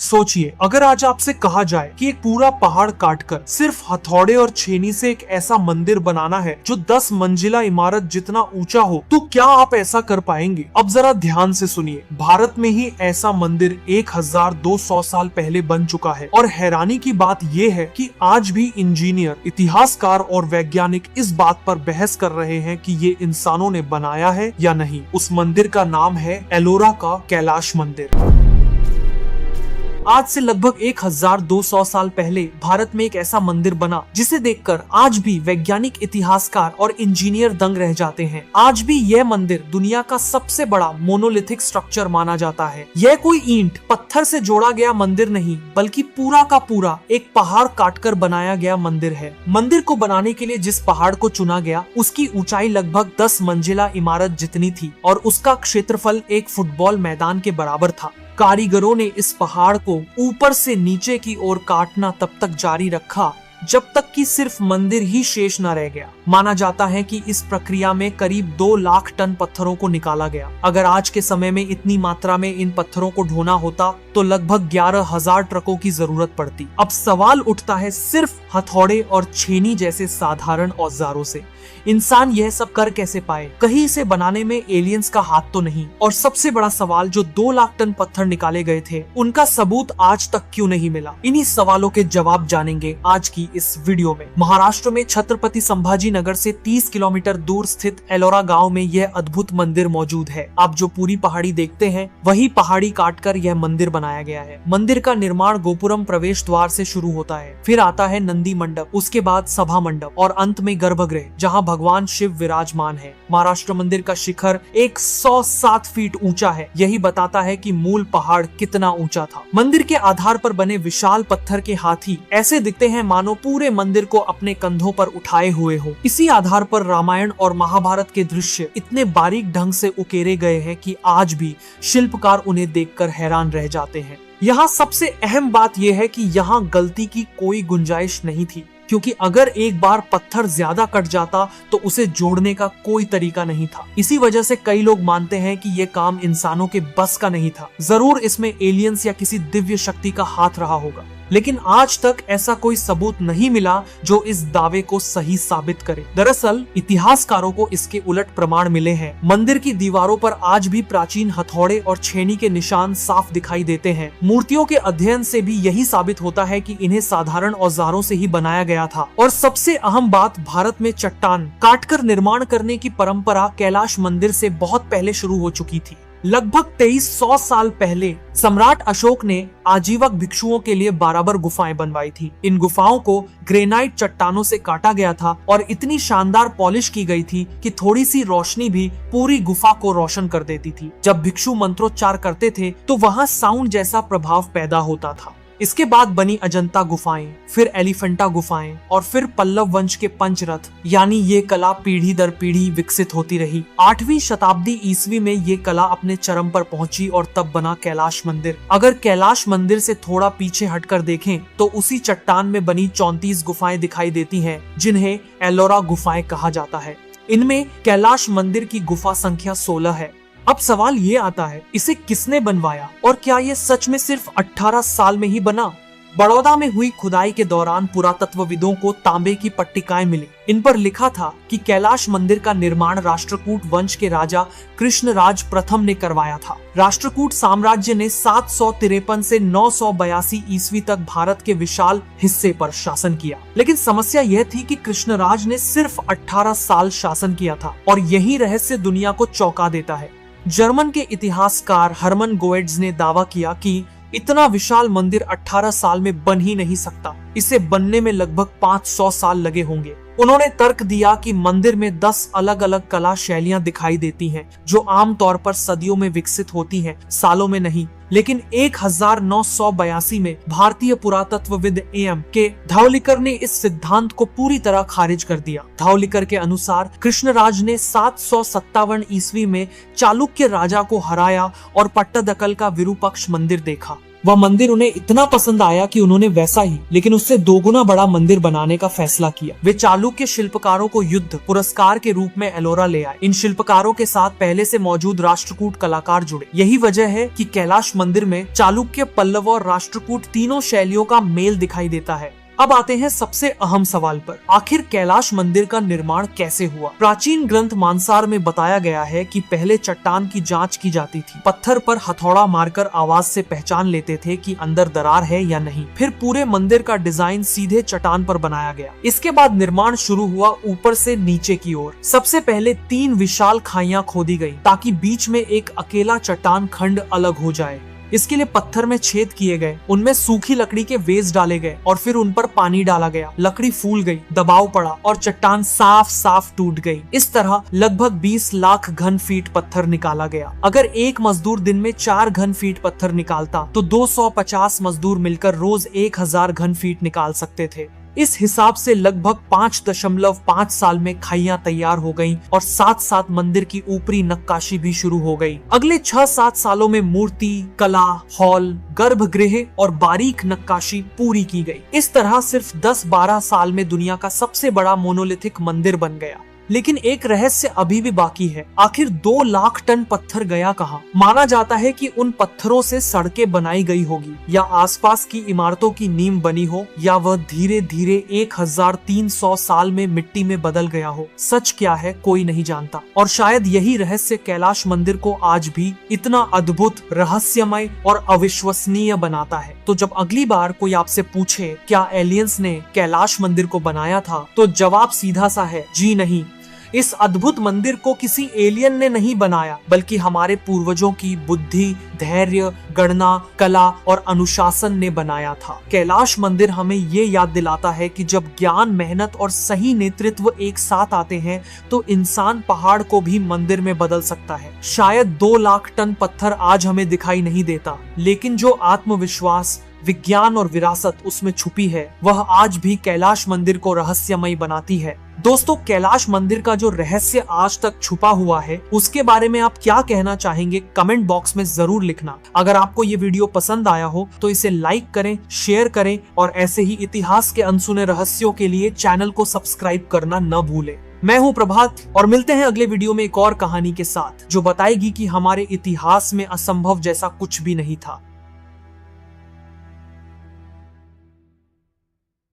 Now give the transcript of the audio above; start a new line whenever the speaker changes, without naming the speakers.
सोचिए, अगर आज आपसे कहा जाए कि एक पूरा पहाड़ काटकर सिर्फ हथौड़े और छेनी से एक ऐसा मंदिर बनाना है जो 10 मंजिला इमारत जितना ऊंचा हो, तो क्या आप ऐसा कर पाएंगे? अब जरा ध्यान से सुनिए। भारत में ही ऐसा मंदिर 1200 साल पहले बन चुका है और हैरानी की बात यह है कि आज भी इंजीनियर, इतिहासकार और वैज्ञानिक इस बात पर बहस कर रहे हैं कि ये इंसानों ने बनाया है या नहीं। उस मंदिर का नाम है एलोरा का कैलाश मंदिर। आज से लगभग 1200 साल पहले भारत में एक ऐसा मंदिर बना जिसे देखकर आज भी वैज्ञानिक, इतिहासकार और इंजीनियर दंग रह जाते हैं। आज भी यह मंदिर दुनिया का सबसे बड़ा मोनोलिथिक स्ट्रक्चर माना जाता है। यह कोई ईंट पत्थर से जोड़ा गया मंदिर नहीं, बल्कि पूरा का पूरा एक पहाड़ काटकर बनाया गया मंदिर है। मंदिर को बनाने के लिए जिस पहाड़ को चुना गया उसकी ऊंचाई लगभग 10 मंजिला इमारत जितनी थी और उसका क्षेत्रफल एक फुटबॉल मैदान के बराबर था। कारीगरों ने इस पहाड़ को ऊपर से नीचे की ओर काटना तब तक जारी रखा जब तक कि सिर्फ मंदिर ही शेष न रह गया। माना जाता है कि इस प्रक्रिया में करीब 2 लाख टन पत्थरों को निकाला गया। अगर आज के समय में इतनी मात्रा में इन पत्थरों को ढोना होता तो लगभग 11,000 ट्रकों की जरूरत पड़ती। अब सवाल उठता है, सिर्फ हथौड़े और छेनी जैसे साधारण औजारों से इंसान यह सब कर कैसे पाए? कहीं इसे बनाने में एलियंस का हाथ तो नहीं? और सबसे बड़ा सवाल, जो 2 लाख टन पत्थर निकाले गए थे उनका सबूत आज तक क्यों नहीं मिला? इन्हीं सवालों के जवाब जानेंगे आज की इस वीडियो में। महाराष्ट्र में छत्रपति संभाजी नगर से 30 किलोमीटर दूर स्थित एलोरा गांव में यह अद्भुत मंदिर मौजूद है। आप जो पूरी पहाड़ी देखते हैं वही पहाड़ी काटकर यह मंदिर बनाया गया है। मंदिर का निर्माण गोपुरम प्रवेश द्वार से शुरू होता है, फिर आता है नंदी मंडप, उसके बाद सभा मंडप और अंत में गर्भगृह जहाँ भगवान शिव विराजमान है। महाराष्ट्र मंदिर का शिखर 107 फीट ऊंचा है। यही बताता है कि मूल पहाड़ कितना ऊंचा था। मंदिर के आधार पर बने विशाल पत्थर के हाथी ऐसे दिखते हैं मानो पूरे मंदिर को अपने कंधों पर उठाए हुए हो। इसी आधार पर रामायण और महाभारत के दृश्य इतने बारीक ढंग से उकेरे गए हैं कि आज भी शिल्पकार उन्हें देखकर हैरान रह जाते हैं। यहाँ सबसे अहम बात यह है कि यहाँ गलती की कोई गुंजाइश नहीं थी, क्योंकि अगर एक बार पत्थर ज्यादा कट जाता तो उसे जोड़ने का कोई तरीका नहीं था। इसी वजह से कई लोग मानते हैं कि यह काम इंसानों के बस का नहीं था। जरूर इसमें एलियंस या किसी दिव्य शक्ति का हाथ रहा होगा, लेकिन आज तक ऐसा कोई सबूत नहीं मिला जो इस दावे को सही साबित करे। दरअसल इतिहासकारों को इसके उलट प्रमाण मिले हैं। मंदिर की दीवारों पर आज भी प्राचीन हथौड़े और छेनी के निशान साफ दिखाई देते हैं। मूर्तियों के अध्ययन से भी यही साबित होता है कि इन्हें साधारण औजारों से ही बनाया गया था। और सबसे अहम बात, भारत में चट्टान काटकर निर्माण करने की परंपरा कैलाश मंदिर से बहुत पहले शुरू हो चुकी थी। लगभग 2300 साल पहले सम्राट अशोक ने आजीवक भिक्षुओं के लिए 12 गुफाएं बनवाई थी। इन गुफाओं को ग्रेनाइट चट्टानों से काटा गया था और इतनी शानदार पॉलिश की गई थी कि थोड़ी सी रोशनी भी पूरी गुफा को रोशन कर देती थी। जब भिक्षु मंत्रोच्चार करते थे तो वहाँ साउंड जैसा प्रभाव पैदा होता था। इसके बाद बनी अजंता गुफाएं, फिर एलिफेंटा गुफाएं और फिर पल्लव वंश के पंचरथ, यानी ये कला पीढ़ी दर पीढ़ी विकसित होती रही। 8वीं शताब्दी ईस्वी में ये कला अपने चरम पर पहुंची और तब बना कैलाश मंदिर। अगर कैलाश मंदिर से थोड़ा पीछे हटकर देखें तो उसी चट्टान में बनी 34 गुफाएं दिखाई देती हैं, जिन्हें एलोरा गुफाएं कहा जाता है। इनमें कैलाश मंदिर की गुफा संख्या 16 है। अब सवाल ये आता है, इसे किसने बनवाया और क्या ये सच में सिर्फ 18 साल में ही बना? बड़ौदा में हुई खुदाई के दौरान पुरातत्वविदों को तांबे की पट्टिकाएं मिली। इन पर लिखा था कि कैलाश मंदिर का निर्माण राष्ट्रकूट वंश के राजा कृष्णराज प्रथम ने करवाया था। राष्ट्रकूट साम्राज्य ने 753 से 982 ईस्वी तक भारत के विशाल हिस्से पर शासन किया। लेकिन समस्या यह थी कि कृष्णराज ने सिर्फ 18 साल शासन किया था और यही रहस्य दुनिया को चौंका देता है। जर्मन के इतिहासकार हर्मन गोएट्ज ने दावा किया कि इतना विशाल मंदिर 18 साल में बन ही नहीं सकता। इसे बनने में लगभग 500 साल लगे होंगे। उन्होंने तर्क दिया कि मंदिर में 10 अलग अलग कला शैलियां दिखाई देती हैं, जो आमतौर पर सदियों में विकसित होती हैं, सालों में नहीं। लेकिन 1982 में भारतीय पुरातत्वविद एम के धावलिकर ने इस सिद्धांत को पूरी तरह खारिज कर दिया। धावलिकर के अनुसार कृष्णराज ने 757 ईस्वी में चालुक्य राजा को हराया और पट्टदकल का विरूपक्ष मंदिर देखा। वह मंदिर उन्हें इतना पसंद आया कि उन्होंने वैसा ही लेकिन उससे दोगुना बड़ा मंदिर बनाने का फैसला किया। वे चालुक्य शिल्पकारों को युद्ध पुरस्कार के रूप में एलोरा ले आए। इन शिल्पकारों के साथ पहले से मौजूद राष्ट्रकूट कलाकार जुड़े। यही वजह है कि कैलाश मंदिर में चालुक्य, पल्लव और राष्ट्रकूट तीनों शैलियों का मेल दिखाई देता है। अब आते हैं सबसे अहम सवाल पर, आखिर कैलाश मंदिर का निर्माण कैसे हुआ। प्राचीन ग्रंथ मानसार में बताया गया है कि पहले चट्टान की जांच की जाती थी। पत्थर पर हथौड़ा मारकर आवाज से पहचान लेते थे कि अंदर दरार है या नहीं। फिर पूरे मंदिर का डिजाइन सीधे चट्टान पर बनाया गया। इसके बाद निर्माण शुरू हुआ ऊपर से नीचे की ओर। सबसे पहले 3 विशाल खाइयां खोदी गई ताकि बीच में एक अकेला चट्टान खंड अलग हो जाए। इसके लिए पत्थर में छेद किए गए, उनमें सूखी लकड़ी के वेज डाले गए और फिर उन पर पानी डाला गया। लकड़ी फूल गई, दबाव पड़ा और चट्टान साफ साफ टूट गई। इस तरह लगभग 20 लाख घन फीट पत्थर निकाला गया। अगर एक मजदूर दिन में 4 घन फीट पत्थर निकालता तो 250 मजदूर मिलकर रोज 1000 घन फीट निकाल सकते थे। इस हिसाब से लगभग 5.5 साल में खाइयां तैयार हो गईं और साथ साथ मंदिर की ऊपरी नक्काशी भी शुरू हो गई। अगले 6-7 सालों में मूर्ति, कला, हॉल, गर्भगृह और बारीक नक्काशी पूरी की गई। इस तरह सिर्फ 10-12 साल में दुनिया का सबसे बड़ा मोनोलिथिक मंदिर बन गया। लेकिन एक रहस्य अभी भी बाकी है, आखिर 2 लाख टन पत्थर गया कहाँ? माना जाता है कि उन पत्थरों से सड़कें बनाई गई होगी या आसपास की इमारतों की नींव बनी हो या वह धीरे धीरे 1300 साल में मिट्टी में बदल गया हो। सच क्या है कोई नहीं जानता और शायद यही रहस्य कैलाश मंदिर को आज भी इतना अद्भुत, रहस्यमय और अविश्वसनीय बनाता है। तो जब अगली बार कोई आपसे पूछे क्या एलियंस ने कैलाश मंदिर को बनाया था, तो जवाब सीधा सा है, जी नहीं। इस अद्भुत मंदिर को किसी एलियन ने नहीं बनाया, बल्कि हमारे पूर्वजों की बुद्धि, धैर्य, गणना, कला और अनुशासन ने बनाया था। कैलाश मंदिर हमें ये याद दिलाता है कि जब ज्ञान, मेहनत और सही नेतृत्व एक साथ आते हैं तो इंसान पहाड़ को भी मंदिर में बदल सकता है। शायद 2 लाख टन पत्थर आज हमें दिखाई नहीं देता, लेकिन जो आत्मविश्वास, विज्ञान और विरासत उसमें छुपी है, वह आज भी कैलाश मंदिर को रहस्यमय बनाती है। दोस्तों, कैलाश मंदिर का जो रहस्य आज तक छुपा हुआ है, उसके बारे में आप क्या कहना चाहेंगे कमेंट बॉक्स में जरूर लिखना। अगर आपको ये वीडियो पसंद आया हो तो इसे लाइक करें, शेयर करें और ऐसे ही इतिहास के अनसुने रहस्यों के लिए चैनल को सब्सक्राइब करना न भूलें। मैं हूं प्रभात और मिलते हैं अगले वीडियो में एक और कहानी के साथ जो बताएगी कि हमारे इतिहास में असंभव जैसा कुछ भी नहीं था।